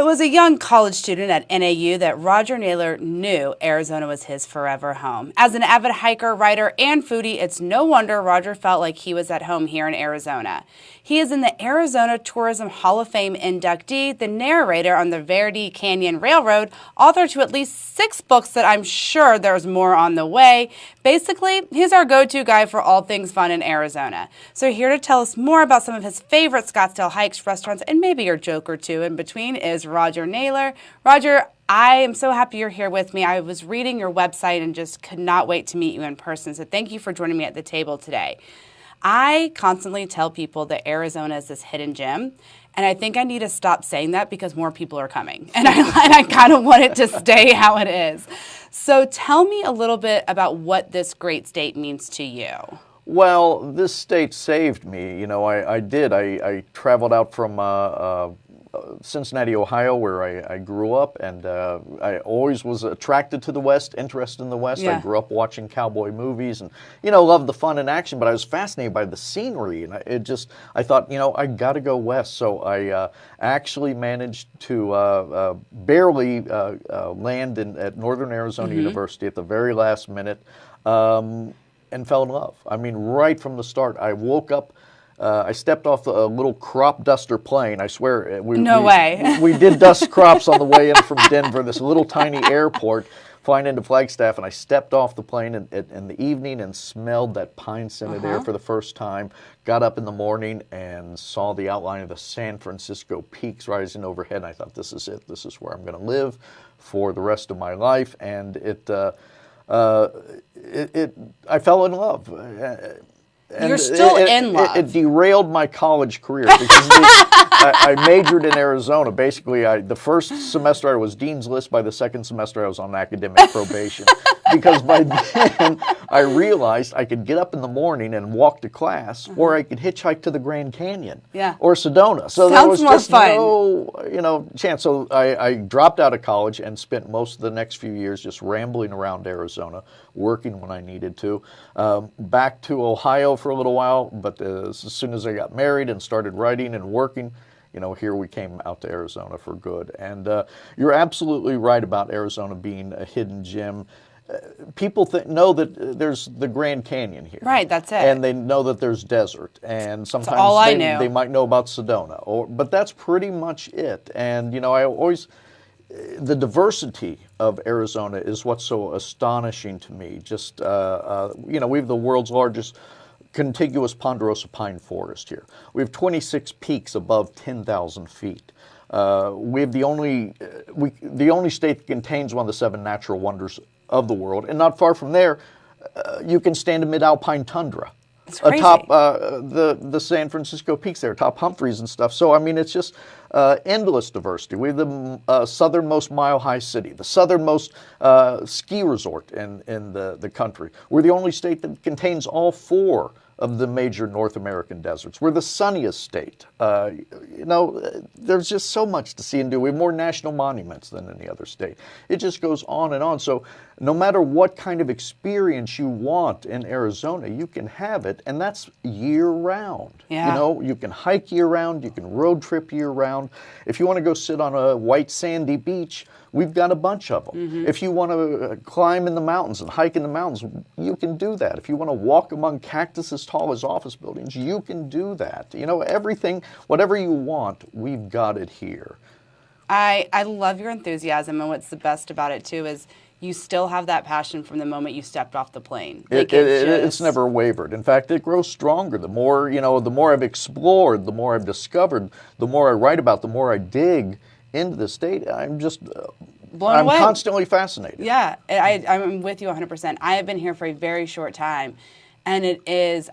was a young college student at NAU that Roger Naylor knew Arizona was his forever home. As an avid hiker, writer, and foodie, it's no wonder Roger felt like he was at home here in Arizona. He is in the Arizona Tourism Hall of Fame inductee, the narrator on the Verde Canyon Railroad, author to at least 6 books that I'm sure there's more on the way. Basically, he's our go-to guy for all things fun in Arizona. So here to tell us more about some of his favorite Scottsdale hikes, restaurants, and maybe your joke or two in between is Roger Naylor. Roger, I am so happy you're here with me. I was reading your website and just could not wait to meet you in person. So thank you for joining me at the table today. I constantly tell people that Arizona is this hidden gem, and I think I need to stop saying that because more people are coming, and I kind of want it to stay how it is. So tell me a little bit about what this great state means to you. Well, this state saved me. You know, I did. I traveled out from Cincinnati, Ohio, where I grew up, and I always was attracted to the West, interested in the West. Yeah. I grew up watching cowboy movies and, you know, loved the fun and action, but I was fascinated by the scenery, and I thought, you know, I got to go west. So I actually managed to barely land at Northern Arizona University at the very last minute and fell in love. I mean, right from the start, I woke up. I stepped off a little crop duster plane. I swear. No way. We did dust crops on the way in from Denver, this little tiny airport, flying into Flagstaff, and I stepped off the plane in the evening and smelled that pine-scented air for the first time. Got up in the morning and saw the outline of the San Francisco peaks rising overhead, and I thought, this is it. This is where I'm going to live for the rest of my life, and I fell in love. And you're still in love. It derailed my college career because I majored in Arizona. Basically, the first semester I was Dean's List. By the second semester, I was on academic probation. Because by then, I realized I could get up in the morning and walk to class, or I could hitchhike to the Grand Canyon or Sedona. So there was just no, chance. So I dropped out of college and spent most of the next few years just rambling around Arizona, working when I needed to. Back to Ohio for a little while, but as soon as I got married and started writing and working, you know, here we came out to Arizona for good. And you're absolutely right about Arizona being a hidden gem. People know that there's the Grand Canyon here. Right, that's it. And they know that there's desert. And sometimes all they might know about Sedona. But that's pretty much it. And, you know, the diversity of Arizona is what's so astonishing to me. Just, you know, we have the world's largest contiguous ponderosa pine forest here. We have 26 peaks above 10,000 feet. We have the only state that contains one of the 7 natural wonders of the world, and not far from there, you can stand in mid-alpine tundra. It's crazy. Atop the San Francisco peaks there, atop Humphreys and stuff. So, I mean, it's just endless diversity. We have the southernmost mile-high city, the southernmost ski resort in the country. We're the only state that contains all 4 of the major North American deserts. We're the sunniest state. You know, there's just so much to see and do. We have more national monuments than any other state. It just goes on and on. So no matter what kind of experience you want in Arizona, you can have it, and that's year-round. Yeah. You know, you can hike year-round, you can road trip year-round. If you want to go sit on a white sandy beach, we've got a bunch of them. If you want to climb in the mountains and hike in the mountains, you can do that. If you want to walk among cactus as tall as office buildings, you can do that. You know, everything, whatever you want, we've got it here. I love your enthusiasm, and what's the best about it, too, is you still have that passion from the moment you stepped off the plane. It's never wavered. In fact, it grows stronger. The more, you know, the more I've explored, the more I've discovered, the more I write about, the more I dig into the state. I'm just blown away. I'm constantly fascinated. Yeah, I'm with you 100%. I have been here for a very short time, and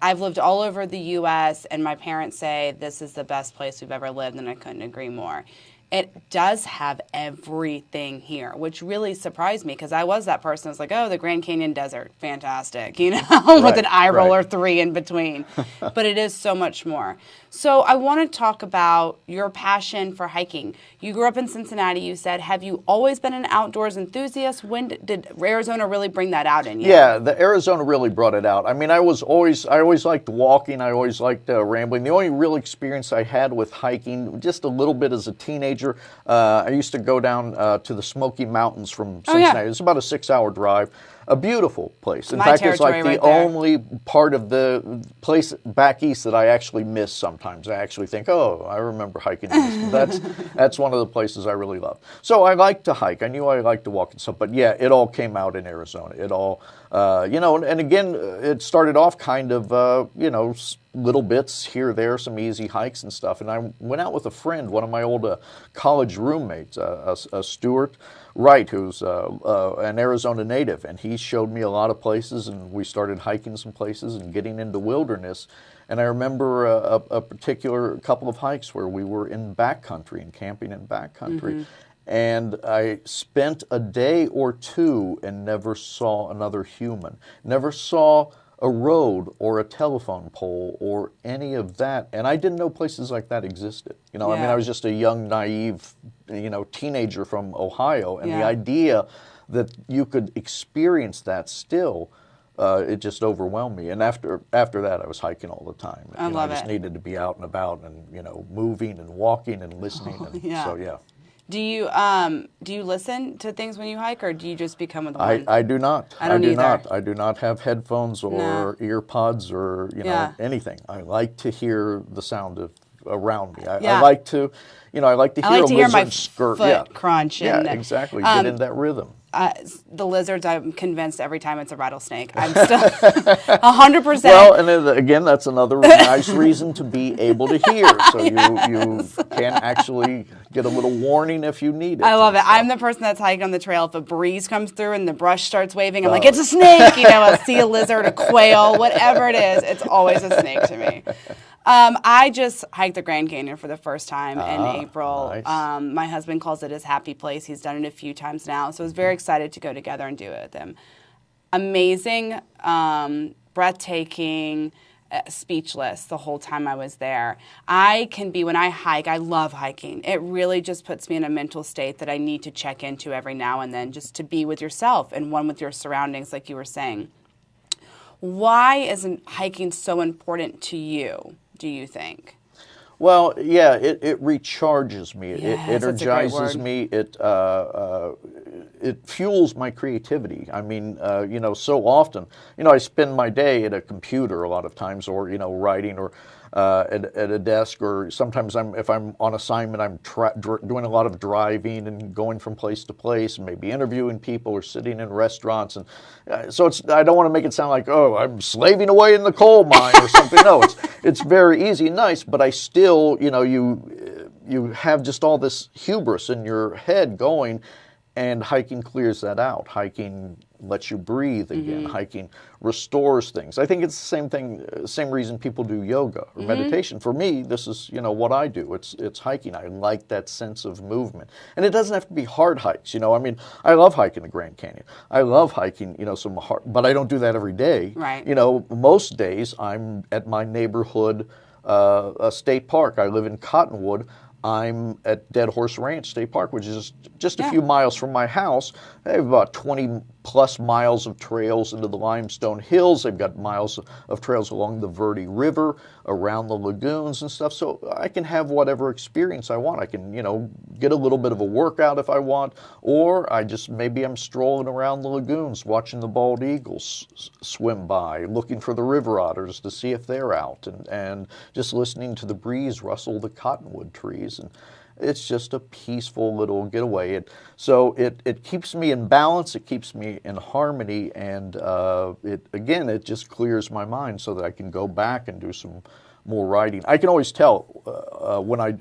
I've lived all over the U.S., and my parents say this is the best place we've ever lived, and I couldn't agree more. It does have everything here, which really surprised me because I was that person who's like, oh, the Grand Canyon Desert, fantastic, you know, with an eye roll or 3 in between. But it is so much more. So I want to talk about your passion for hiking. You grew up in Cincinnati, you said. Have you always been an outdoors enthusiast? When did Arizona really bring that out in you? Yeah, the Arizona really brought it out. I mean, I always liked walking. I always liked rambling. The only real experience I had with hiking, just a little bit as a teenager, teenager, I used to go down to the Smoky Mountains from Cincinnati. yeah. It's about a 6-hour drive. A beautiful place. In My fact, it's like territory the right there. only part of the place back east that I actually miss sometimes. I actually think, oh, I remember hiking this. That's one of the places I really love. So I like to hike. I knew I liked to walk and stuff. But yeah, it all came out in Arizona. It all, and again, it started off kind of, little bits here, there, some easy hikes and stuff. And I went out with a friend, one of my old college roommates, Stuart Wright, who's an Arizona native, and he showed me a lot of places, and we started hiking some places and getting into wilderness. And I remember a particular couple of hikes where we were in backcountry and camping in backcountry. And I spent a day or two and never saw another human, never saw a road or a telephone pole or any of that. And I didn't know places like that existed. I mean, I was just a young, naive, teenager from Ohio. And the idea that you could experience that still, it just overwhelmed me. And after that, I was hiking all the time. I love I just needed to be out and about and, moving and walking and listening. So, yeah. Do you listen to things when you hike, or do you just become with the one? I do not. I don't either. I do not have headphones or ear pods or anything. I like to hear the sound of around me. I like to, I like to hear a lizard skirt. Foot crunch. Yeah, And, exactly. Get in that rhythm. The lizards, I'm convinced every time it's a rattlesnake. I'm still 100%. Well, and then, again, that's another nice reason to be able to hear. So you can actually get a little warning if you need it. I love it. I'm the person that's hiking on the trail. If a breeze comes through and the brush starts waving, I'm like, it's a snake. I see a lizard, a quail, whatever it is. It's always a snake to me. I just hiked the Grand Canyon for the first time in April. Nice. My husband calls it his happy place. He's done it a few times now, so I was very excited to go together and do it with him. Amazing, breathtaking, speechless the whole time I was there. When I hike, I love hiking. It really just puts me in a mental state that I need to check into every now and then, just to be with yourself and one with your surroundings, like you were saying. Why isn't hiking so important to you, do you think? Well, yeah, it recharges me. Yes, it that's a great energizes word. me. It fuels my creativity. I mean, so often, I spend my day at a computer a lot of times, or writing, or at a desk, or sometimes if I'm on assignment, I'm doing a lot of driving and going from place to place, and maybe interviewing people or sitting in restaurants, and so I don't want to make it sound like, oh, I'm slaving away in the coal mine or something. No, it's very easy and nice, but I still, you have just all this hubris in your head going. And hiking clears that out. Hiking lets you breathe again. Hiking restores things. I think it's the same thing, same reason people do yoga or meditation. For me, this is, what I do. It's hiking. I like that sense of movement. And it doesn't have to be hard hikes. I mean, I love hiking the Grand Canyon. I love hiking, some hard, but I don't do that every day. Right. Most days I'm at my neighborhood state park. I live in Cottonwood. I'm at Dead Horse Ranch State Park, which is just a few miles from my house. They have about 20 plus miles of trails into the limestone hills. They've got miles of trails along the Verde River, around the lagoons and stuff. So I can have whatever experience I want. I can, get a little bit of a workout if I want, or maybe I'm strolling around the lagoons, watching the bald eagles swim by, looking for the river otters to see if they're out, and just listening to the breeze rustle the cottonwood trees. And it's just a peaceful little getaway. It keeps me in balance, it keeps me in harmony, and it just clears my mind so that I can go back and do some more writing. I can always tell when I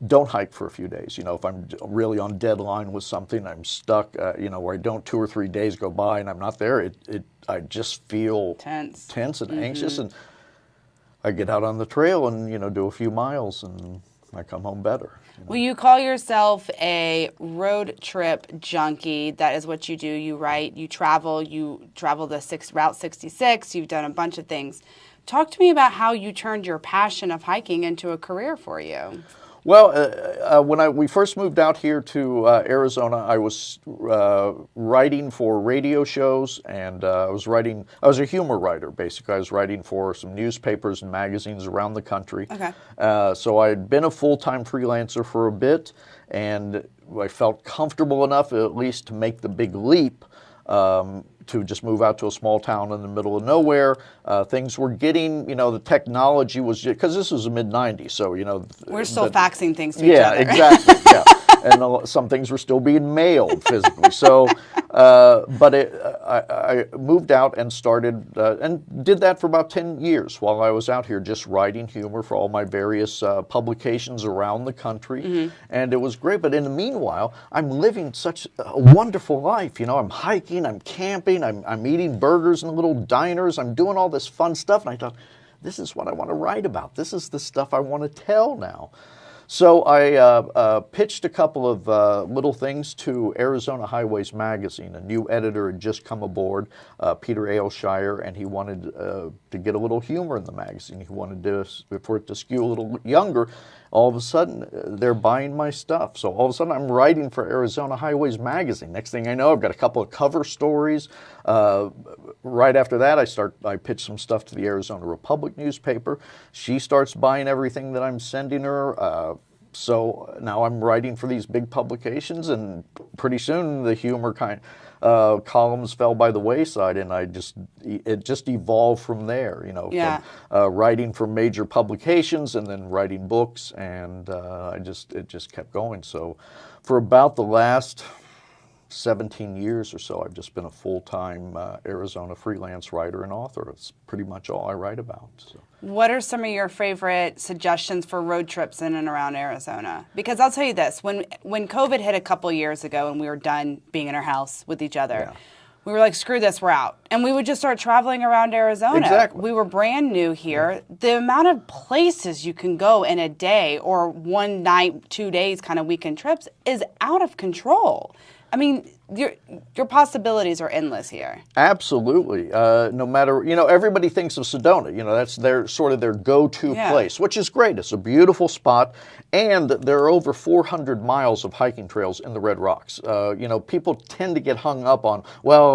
don't hike for a few days. If I'm really on deadline with something, I'm stuck, where I don't 2 or 3 days go by and I'm not there, I just feel tense and anxious, and I get out on the trail and, do a few miles, and I come home better. Well, you call yourself a road trip junkie. That is what you do. You write, you travel the Route 66. You've done a bunch of things. Talk to me about how you turned your passion of hiking into a career for you. Well, when we first moved out here to Arizona, I was writing for radio shows, and I was a humor writer, basically. I was writing for some newspapers and magazines around the country. Okay. So I had been a full-time freelancer for a bit, and I felt comfortable enough at least to make the big leap to just move out to a small town in the middle of nowhere. Things were getting, the technology was, because this was the mid-'90s, so, We're still faxing things to each yeah, other. exactly, yeah. And some things were still being mailed physically. So, but I moved out and started, and did that for about 10 years while I was out here, just writing humor for all my various publications around the country. And it was great. But in the meanwhile, I'm living such a wonderful life. I'm hiking, I'm camping, I'm eating burgers in little diners, I'm doing all this fun stuff. And I thought, this is what I want to write about. This is the stuff I want to tell now. So I pitched a couple of little things to Arizona Highways Magazine. A new editor had just come aboard, Peter Aylshire, and he wanted to get a little humor in the magazine. He wanted for it to skew a little younger. All of a sudden, they're buying my stuff. So all of a sudden, I'm writing for Arizona Highways Magazine. Next thing I know, I've got a couple of cover stories. Right after that, I pitch some stuff to the Arizona Republic newspaper. She starts buying everything that I'm sending her. So now I'm writing for these big publications, and pretty soon the humor columns fell by the wayside, and it just evolved from there. From writing for major publications and then writing books, and it just kept going. So for about the last 17 years or so, I've just been a full-time Arizona freelance writer and author. It's pretty much all I write about. So. What are some of your favorite suggestions for road trips in and around Arizona? Because I'll tell you this, when COVID hit a couple years ago and we were done being in our house with each other, we were like, screw this, we're out. And we would just start traveling around Arizona. Exactly. We were brand new here. The amount of places you can go in a day or one night, 2 days kind of weekend trips is out of control. I mean, your possibilities are endless here. Absolutely. No matter, everybody thinks of Sedona. That's their go-to place, which is great. It's a beautiful spot, and there are over 400 miles of hiking trails in the Red Rocks. People tend to get hung up on,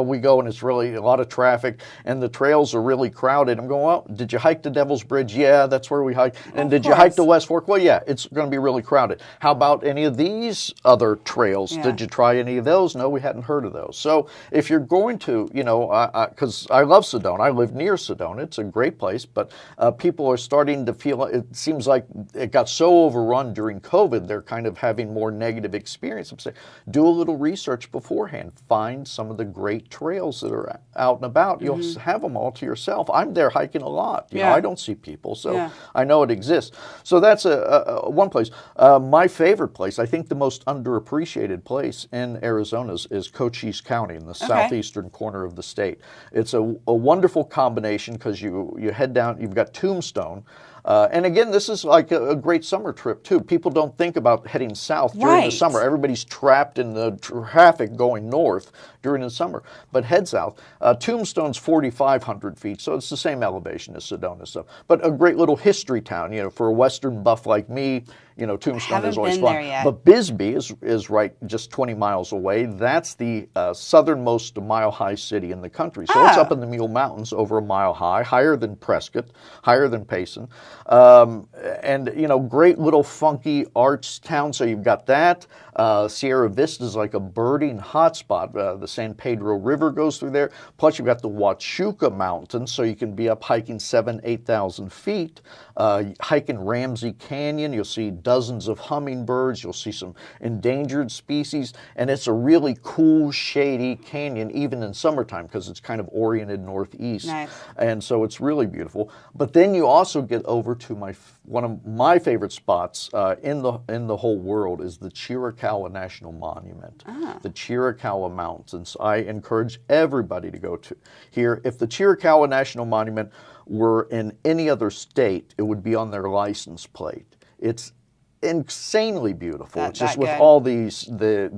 we go and it's really a lot of traffic, and the trails are really crowded. I'm going, well, did you hike the Devil's Bridge? Yeah, that's where we hike. And did you hike the West Fork? Well, yeah, it's going to be really crowded. How about any of these other trails? Did you try any of those? No, we hadn't heard of those. So if you're going to, because I love Sedona, I live near Sedona, it's a great place, but people are starting to feel, it seems like it got so overrun during COVID, they're kind of having more negative experience. I'm saying, do a little research beforehand, find some of the great trails that are out and about. You'll have them all to yourself. I'm there hiking a lot. I don't see people, so I know it exists. So that's one place. My favorite place, I think the most underappreciated place in Arizona is Cochise County in the southeastern corner of the state. It's a wonderful combination because you head down, you've got Tombstone. And again, this is like a great summer trip, too. People don't think about heading south during the summer. Everybody's trapped in the traffic going north during the summer. But head south. Tombstone's 4,500 feet, so it's the same elevation as Sedona. So, but a great little history town, for a Western buff like me. Tombstone is always fun. But Bisbee is right just 20 miles away. That's the southernmost mile-high city in the country. So it's up in the Mule Mountains, over a mile high, higher than Prescott, higher than Payson. And, great little funky arts town. So you've got that. Sierra Vista is like a birding hotspot. The San Pedro River goes through there. Plus, you've got the Huachuca Mountains, so you can be up hiking 8,000 feet. Hiking Ramsey Canyon, you'll see dozens of hummingbirds. You'll see some endangered species. And it's a really cool, shady canyon, even in summertime, because it's kind of oriented northeast. Nice. And so it's really beautiful. But then you also get over to one of my favorite spots in the whole world is the Chiricahua National Monument, the Chiricahua Mountains. I encourage everybody to go to here. If the Chiricahua National Monument were in any other state, it would be on their license plate. It's insanely beautiful. It's just that with good. all these it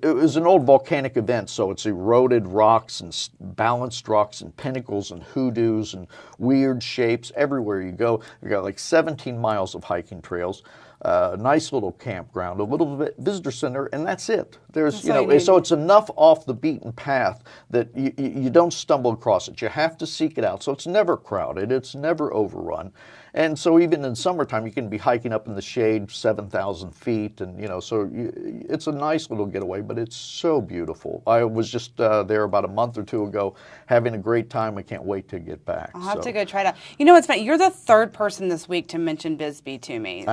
was an old volcanic event, so it's eroded rocks and balanced rocks and pinnacles and hoodoos and weird shapes everywhere you go. You got like 17 miles of hiking trails. Nice little campground, a little bit visitor center, and that's it. There's, so it's enough off the beaten path that you don't stumble across it. You have to seek it out. So it's never crowded. It's never overrun. And so even in summertime, you can be hiking up in the shade, 7,000 feet, and it's a nice little getaway. But it's so beautiful. I was just there about a month or two ago, having a great time. I can't wait to get back. I'll have to go try it out. You know what's funny? You're the third person this week to mention Bisbee to me.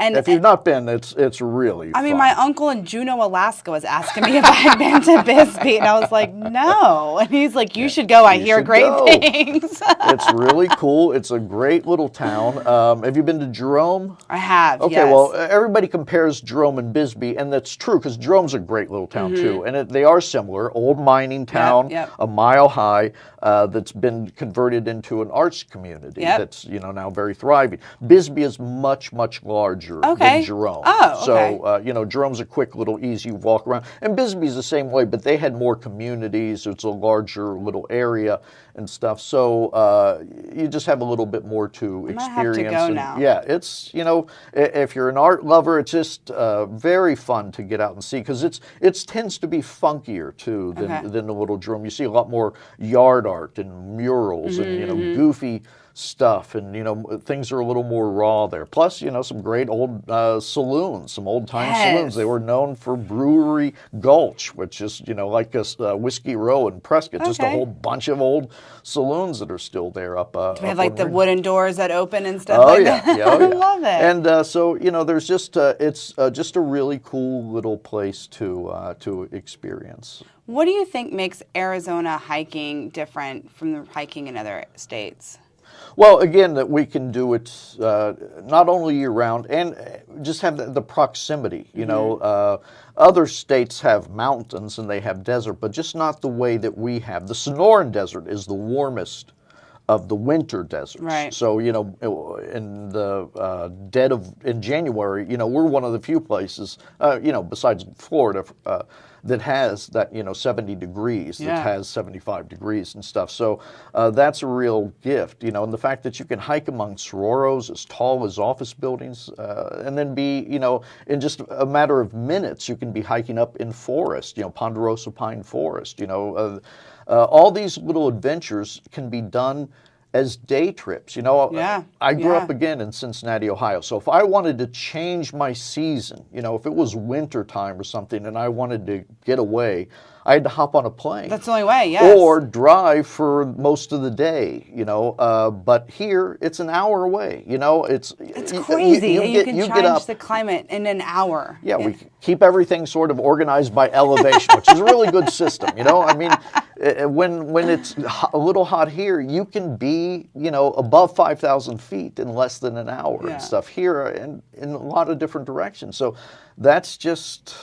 And if you've not been, it's really I mean, fun. my uncle in Juneau, Alaska was asking me if I had been to Bisbee, and I was like, no. And he's like, you should go. I hear great things. It's really cool. It's a great little town. Have you been to Jerome? I have, Okay, yes. well, everybody compares Jerome and Bisbee, and that's true, because Jerome's a great little town, too. And they are similar. Old mining town, a mile high, that's been converted into an arts community that's, now very thriving. Bisbee is much, much larger than Jerome. So, Jerome's a quick little easy walk around. And Bisbee's the same way, but they had more communities. It's a larger little area and stuff. So you just have a little bit more to experience. I have to go now. Yeah, it's, if you're an art lover, it's just very fun to get out and see, because it tends to be funkier, too, than the little Jerome. You see a lot more yard art and murals and, goofy stuff, and things are a little more raw there. Plus, some great old saloons, some old time saloons. They were known for Brewery Gulch, which is like a Whiskey Row in Prescott. Just a whole bunch of old saloons that are still there up. Do they have like the wooden doors that open and stuff? That? I love it. And so there's just it's just a really cool little place to experience. What do you think makes Arizona hiking different from the hiking in other states? Well, again, that we can do it not only year-round, and just have the proximity. Other states have mountains and they have desert, but just not the way that we have. The Sonoran Desert is the warmest of the winter deserts. Right. So, in the in January, we're one of the few places, besides Florida, that has that, 70 degrees, that has 75 degrees and stuff. So that's a real gift, and the fact that you can hike among sorroros as tall as office buildings, and then be, in just a matter of minutes, you can be hiking up in forest, Ponderosa Pine Forest, all these little adventures can be done as day trips. I grew up again in Cincinnati, Ohio. So if I wanted to change my season, if it was winter time or something and I wanted to get away, I had to hop on a plane. That's the only way, yes. Or drive for most of the day, but here it's an hour away, It's crazy. You can change the climate in an hour. Yeah, we keep everything sort of organized by elevation, which is a really good system, I mean, when it's a little hot here, you can be, above 5,000 feet in less than an hour and stuff here in a lot of different directions. So that's just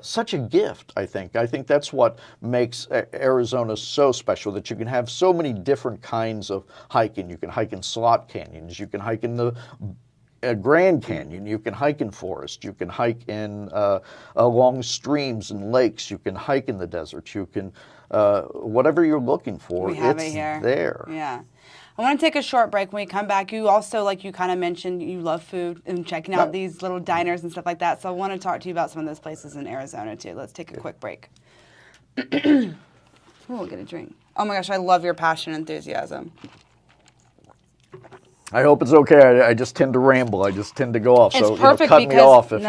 such a gift, I think. I think that's what makes Arizona so special, that you can have so many different kinds of hiking. You can hike in slot canyons. You can hike in the Grand Canyon. You can hike in forest. You can hike in along streams and lakes. You can hike in the desert. You can, whatever you're looking for, it's there. Yeah. I want to take a short break. When we come back, you also, like you kind of mentioned, you love food and checking out these little diners and stuff like that. So I want to talk to you about some of those places in Arizona, too. Let's take a quick break. We'll get a drink. Oh, my gosh, I love your passion and enthusiasm. I hope it's okay. I just tend to ramble. I just tend to go off. It's so perfect cut me off if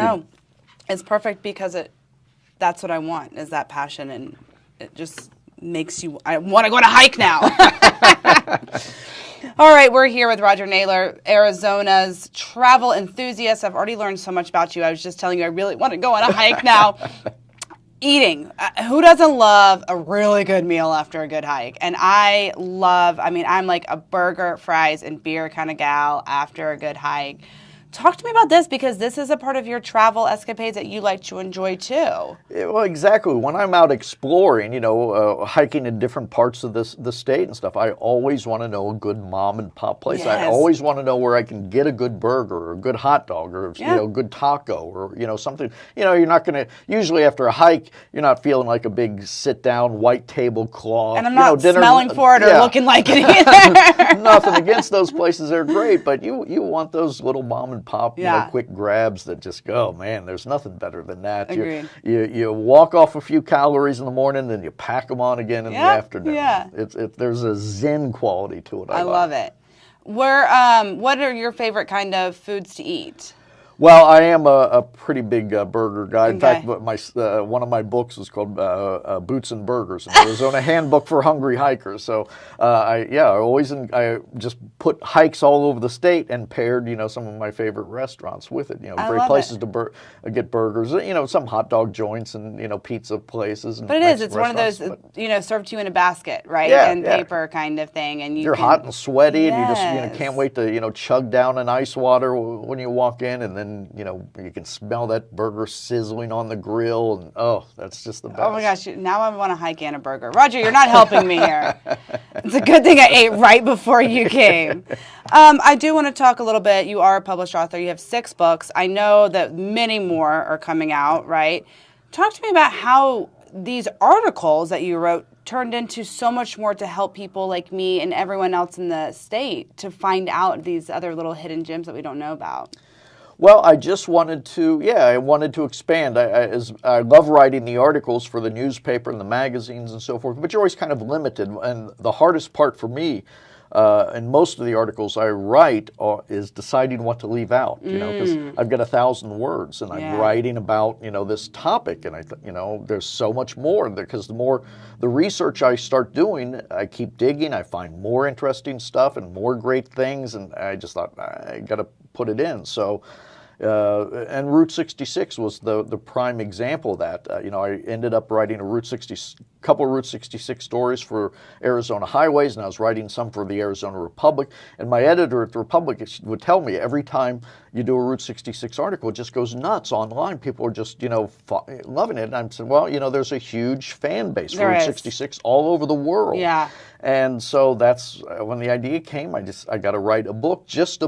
it's perfect because that's what I want, is that passion, and it just makes you, I want to go on a hike now. All right, we're here with Roger Naylor, Arizona's travel enthusiast. I've already learned so much about you. I was just telling you I really want to go on a hike now. Eating. Who doesn't love a really good meal after a good hike? And I'm like a burger, fries, and beer kind of gal after a good hike. Talk to me about this, because this is a part of your travel escapades that you like to enjoy too. Yeah, well, exactly. When I'm out exploring, hiking in different parts of the state and stuff, I always want to know a good mom and pop place. Yes. I always want to know where I can get a good burger or a good hot dog or Yeah. a good taco or something. You're not going to, usually after a hike, you're not feeling like a big sit down white tablecloth. And I'm not dinner, smelling for it or yeah. looking like it either. Nothing against those places, they're great, but you want those little mom and pop, Yeah. quick grabs that just go, man, there's nothing better than that. Agreed. You walk off a few calories in the morning, then you pack them on again in the afternoon. Yeah. There's a zen quality to it. I love it. What are your favorite kind of foods to eat? Well, I am a pretty big burger guy. In Okay. fact, one of my books is called Boots and Burgers, an Arizona Handbook for Hungry Hikers. So, I just put hikes all over the state and paired, some of my favorite restaurants with it. I Great love places it. to get burgers. Some hot dog joints and pizza places. And But it is. Mexican It's one of those, restaurants, served to you in a basket, right? Yeah, and yeah. paper kind of thing. And you're can, hot and sweaty, and you just Yes. can't wait to chug down an ice water when you walk in, and then you can smell that burger sizzling on the grill, and that's just the best. Oh my gosh, now I want to hike and a burger. Roger, you're not helping me here. It's a good thing I ate right before you came. I do want to talk a little bit. You are a published author. You have 6 books. I know that many more are coming out, right? Talk to me about how these articles that you wrote turned into so much more to help people like me and everyone else in the state to find out these other little hidden gems that we don't know about. Well, I just wanted to expand. I love writing the articles for the newspaper and the magazines and so forth, but you're always kind of limited. And the hardest part for me, in most of the articles I write, is deciding what to leave out. Because I've got 1,000 words, and I'm writing about this topic, and there's so much more, because the more the research I start doing, I keep digging, I find more interesting stuff and more great things, and I just thought I got to put it in. So. And Route 66 was the prime example of that. I ended up writing couple of Route 66 stories for Arizona Highways, and I was writing some for the Arizona Republic. And my editor at the Republic would tell me every time you do a Route 66 article, it just goes nuts online. People are just, loving it. And I'm saying, well, there's a huge fan base for Route 66 all over the world. Yeah. And so that's when the idea came. I got to write a book just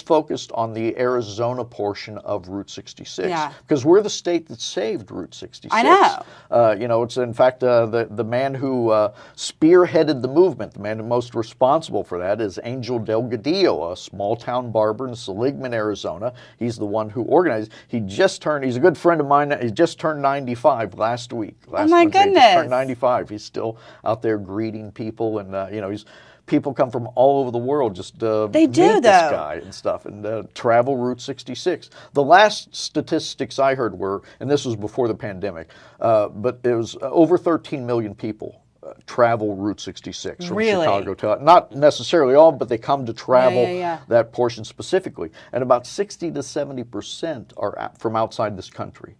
focused on the Arizona portion of Route 66. Yeah. Because we're the state that saved Route 66. I know. It's in fact the man who spearheaded the movement, the man most responsible for that is Angel Delgadillo, a small town barber in Seligman, Arizona. He's the one who organized. He's a good friend of mine. He just turned 95 last week. Oh my Wednesday. He goodness. just turned 95. He's still out there greeting people, and people come from all over the world just to meet this guy and stuff, and travel Route 66. The last statistics I heard were, and this was before the pandemic, but it was over 13 million people travel Route 66 from Chicago to, not necessarily all, but they come to travel that portion specifically, and about 60 to 70% are from outside this country.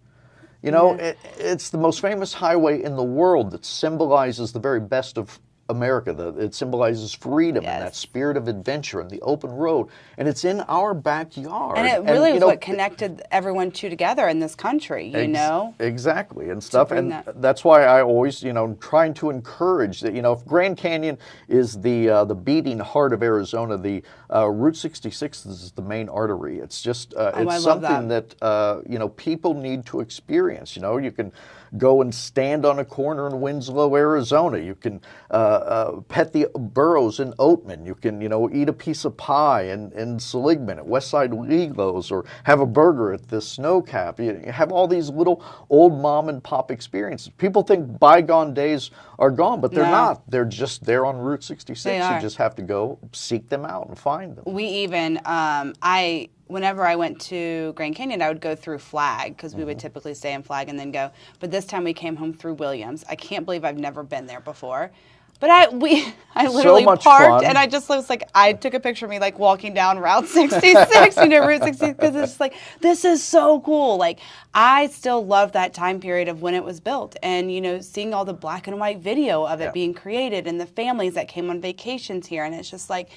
It's the most famous highway in the world that symbolizes the very best of America. It symbolizes freedom and that spirit of adventure and the open road, and it's in our backyard. And it really is what connected everyone together in this country, Exactly, and stuff. And that's why I always, trying to encourage that, if Grand Canyon is the beating heart of Arizona, the Route 66 is the main artery. It's just, it's something that people need to experience. You can go and stand on a corner in Winslow, Arizona. You can pet the burros in Oatman. You can, eat a piece of pie in Seligman at Westside Legos, or have a burger at the Snow Cap. You have all these little old mom and pop experiences. People think bygone days are gone, but they're not. They're just there on Route 66. You just have to go seek them out and find them. We even, whenever I went to Grand Canyon, I would go through Flag, because we would typically stay in Flag and then go. But this time we came home through Williams. I can't believe I've never been there before. But I literally parked, and I just was like, I took a picture of me like walking down Route 66, Route 60, because it's just like, this is so cool. Like, I still love that time period of when it was built, and seeing all the black and white video of it being created, and the families that came on vacations here, and it's just like,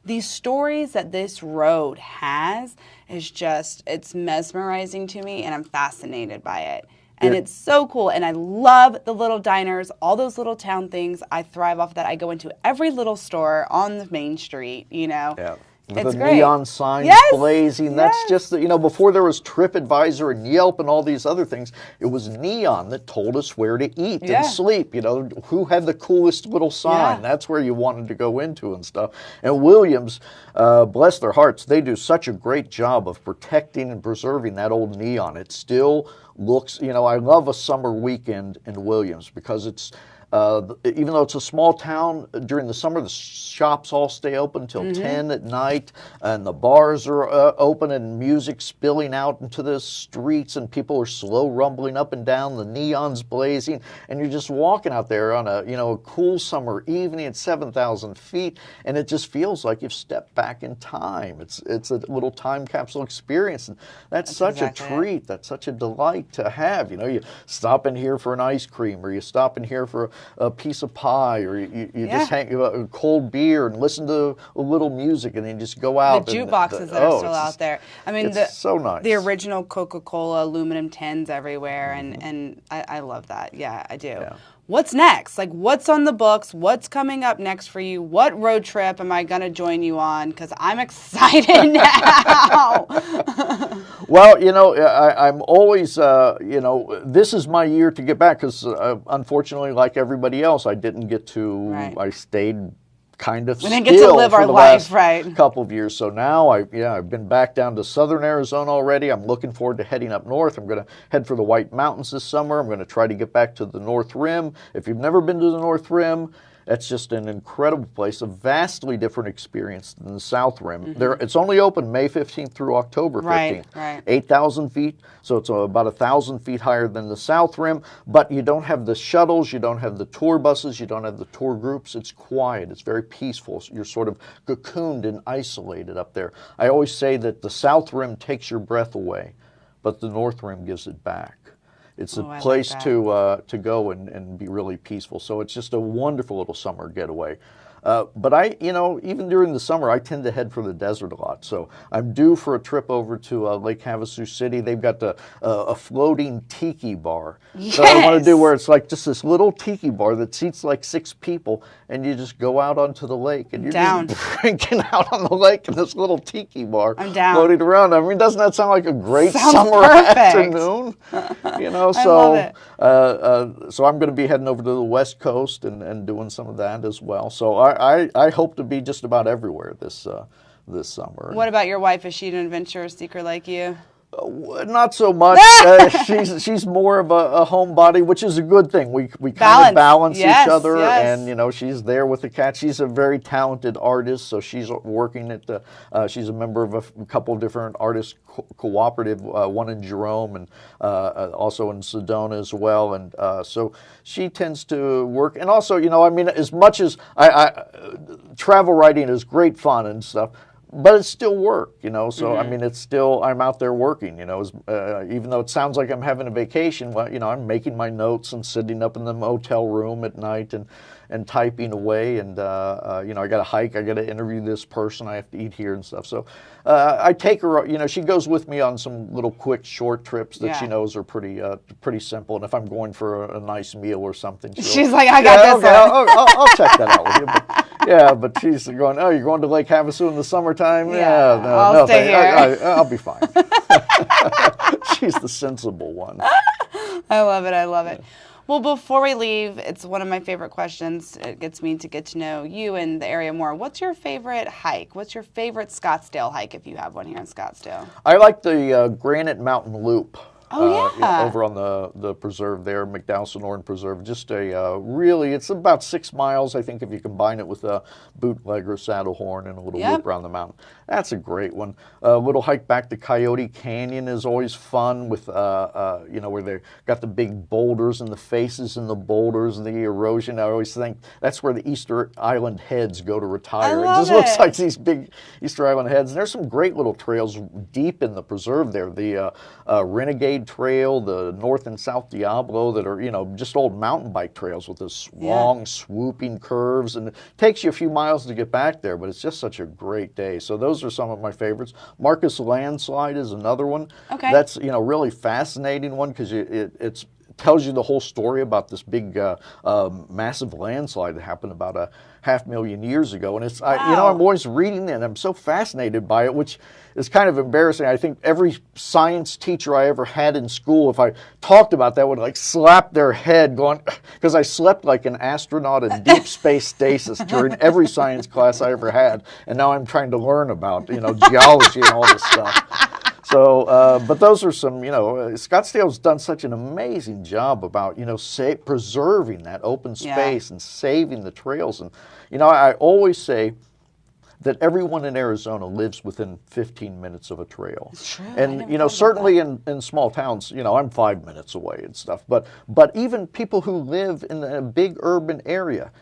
these stories that this road has is just, it's mesmerizing to me, and I'm fascinated by it. And it's so cool. And I love the little diners, all those little town things. I thrive off that. I go into every little store on the main street, you know. Yeah. With It's the great. neon signs Yes, blazing. That's just, you know, before there was TripAdvisor and Yelp and all these other things, it was neon that told us where to eat and sleep. You know, who had the coolest little sign. That's where you wanted to go into and stuff. And Williams, bless their hearts, they do such a great job of protecting and preserving that old neon. It still looks, you know, I love a summer weekend in Williams because it's, even though it's a small town, during the summer the shops all stay open until 10 at night, and the bars are open, and music spilling out into the streets, and people are slow rumbling up and down, the neon's blazing, and you're just walking out there on a, you know, a cool summer evening at 7,000 feet, and it just feels like you've stepped back in time. It's a little time capsule experience, and that's such a treat. That's such a delight to have. You know, you stop in here for an ice cream, or you stop in here for a piece of pie, or you just hang a cold beer and listen to a little music, and then you just go out. The jukeboxes that are still out there. I mean, it's so nice. The original Coca-Cola aluminum tins everywhere, and I love that. Yeah, I do. Yeah. What's next? Like, what's on the books? What's coming up next for you? What road trip am I going to join you on? Because I'm excited now. Well, you know, I'm always, you know, this is my year to get back because, unfortunately, like everybody else, I didn't get to, I stayed kind of we didn't get to live our life, right? Couple of years. So now I've been back down to southern Arizona already. I'm looking forward to heading up north. I'm going to head for the White Mountains this summer. I'm going to try to get back to the North Rim. If you've never been to the North Rim, that's just an incredible place, a vastly different experience than the South Rim. It's only open May 15th through October 15th. Right. 8,000 feet, so it's about 1,000 feet higher than the South Rim, but you don't have the shuttles, you don't have the tour buses, you don't have the tour groups. It's quiet, it's very peaceful. You're sort of cocooned and isolated up there. I always say that the South Rim takes your breath away, but the North Rim gives it back. It's a place to go and be really peaceful. So it's just a wonderful little summer getaway. But even during the summer, I tend to head for the desert a lot. So I'm due for a trip over to Lake Havasu City. They've got a floating tiki bar. Yes. So I want to do where it's like just this little tiki bar that seats like 6 people, and you just go out onto the lake, and you're just drinking out on the lake in this little tiki bar, floating around. I mean, doesn't that sound like a great summer afternoon? You know, so I love it. So I'm going to be heading over to the West Coast and doing some of that as well. So I hope to be just about everywhere this summer. What about your wife? Is she an adventure seeker like you? Not so much. She's more of a homebody, which is a good thing. We kind of balance each other, and you know, she's there with the cat. She's a very talented artist, so she's working at the. She's a member of a couple of different artist cooperative, one in Jerome and also in Sedona as well, and so she tends to work. And also, you know, I mean, as much as I travel writing is great fun and stuff. But it's still work, you know, so I mean, it's still, I'm out there working, you know, even though it sounds like I'm having a vacation, well, you know, I'm making my notes and sitting up in the motel room at night and typing away, and, you know, I got to hike, I got to interview this person, I have to eat here and stuff, so I take her, you know, she goes with me on some little quick short trips that she knows are pretty simple, and if I'm going for a nice meal or something, she's like, I got this one. I'll check that out with you, but she's going, oh, you're going to Lake Havasu in the summertime? Yeah, I'll stay here. I'll be fine. She's the sensible one. I love it. Well, before we leave, it's one of my favorite questions. It gets me to get to know you and the area more. What's your favorite hike? What's your favorite Scottsdale hike, if you have one here in Scottsdale? I like the Granite Mountain Loop. Oh, yeah. Over on the preserve there, McDowell-Sonoran Preserve. Just really, it's about 6 miles, I think, if you combine it with a bootleg or saddle horn and a little loop around the mountain. That's a great one. A little hike back to Coyote Canyon is always fun with, you know, where they've got the big boulders and the faces in the boulders and the erosion. I always think that's where the Easter Island heads go to retire. It just looks like these big Easter Island heads. And there's some great little trails deep in the preserve there. The Renegade Cascade Trail, the North and South Diablo that are, just old mountain bike trails with this long swooping curves, and it takes you a few miles to get back there, but it's just such a great day. So those are some of my favorites. Marcus Landslide is another one. Okay. That's, really fascinating one because it's tells you the whole story about this big, massive landslide that happened about 500,000 years ago. And it's, I'm always reading it, and I'm so fascinated by it, which is kind of embarrassing. I think every science teacher I ever had in school, if I talked about that, would like slap their head going, because I slept like an astronaut in deep space stasis during every science class I ever had. And now I'm trying to learn about, geology and all this stuff. So, but those are some, Scottsdale's done such an amazing job about, preserving that open space and saving the trails. And, I always say that everyone in Arizona lives within 15 minutes of a trail. It's true. And, certainly in small towns, I'm 5 minutes away and stuff. But even people who live in a big urban area,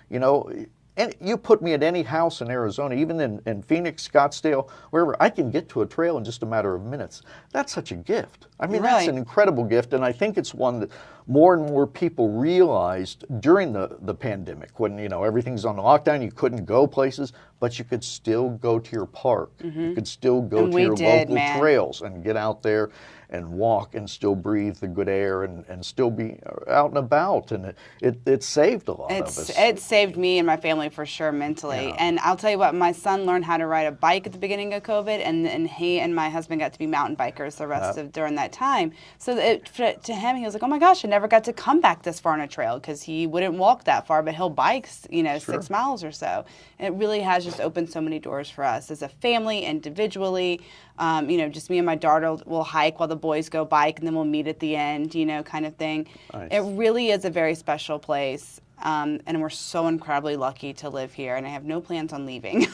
and you put me at any house in Arizona, even in Phoenix, Scottsdale, wherever, I can get to a trail in just a matter of minutes. That's such a gift. I mean, that's an incredible gift, and I think it's one that more and more people realized during the pandemic when, everything's on lockdown, you couldn't go places, but you could still go to your park. You could still go to your local trails and get out there and walk and still breathe the good air and still be out and about. And it saved a lot of us. It saved me and my family for sure mentally. Yeah. And I'll tell you what, my son learned how to ride a bike at the beginning of COVID, and he and my husband got to be mountain bikers the rest of during that time. So to him, he was like, oh my gosh, I never got to come back this far on a trail, because he wouldn't walk that far, but he'll bike, 6 miles or so. And it really has just opened so many doors for us as a family, individually. Just me and my daughter will hike while the boys go bike, and then we'll meet at the end, kind of thing. Nice. It really is a very special place, and we're so incredibly lucky to live here, and I have no plans on leaving.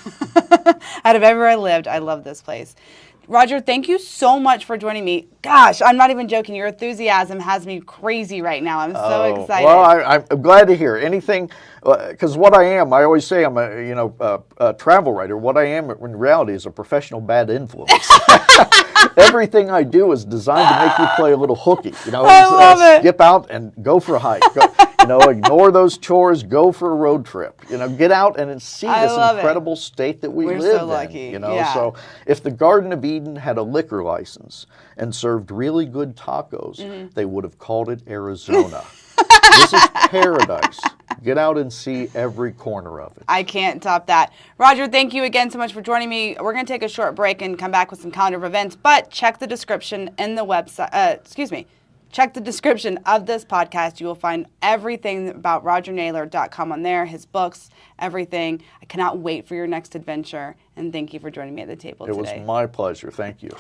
Out of everywhere I lived, I love this place. Roger, thank you so much for joining me. Gosh, I'm not even joking. Your enthusiasm has me crazy right now. I'm so excited. Well, I'm glad to hear anything, because what I am, I always say I'm a travel writer. What I am in reality is a professional bad influence. Everything I do is designed to make you play a little hooky. I love it. Skip out and go for a hike. Ignore those chores. Go for a road trip. Get out and see this incredible state that we live in. We're so lucky. So if the Garden of Eden had a liquor license and served really good tacos, they would have called it Arizona. This is paradise. Get out and see every corner of it. I can't top that. Roger, thank you again so much for joining me. We're going to take a short break and come back with some calendar of events, but check the description in the website. Check the description of this podcast. You will find everything about RogerNaylor.com on there, his books, everything. I cannot wait for your next adventure, and thank you for joining me at the table today. It was my pleasure. Thank you.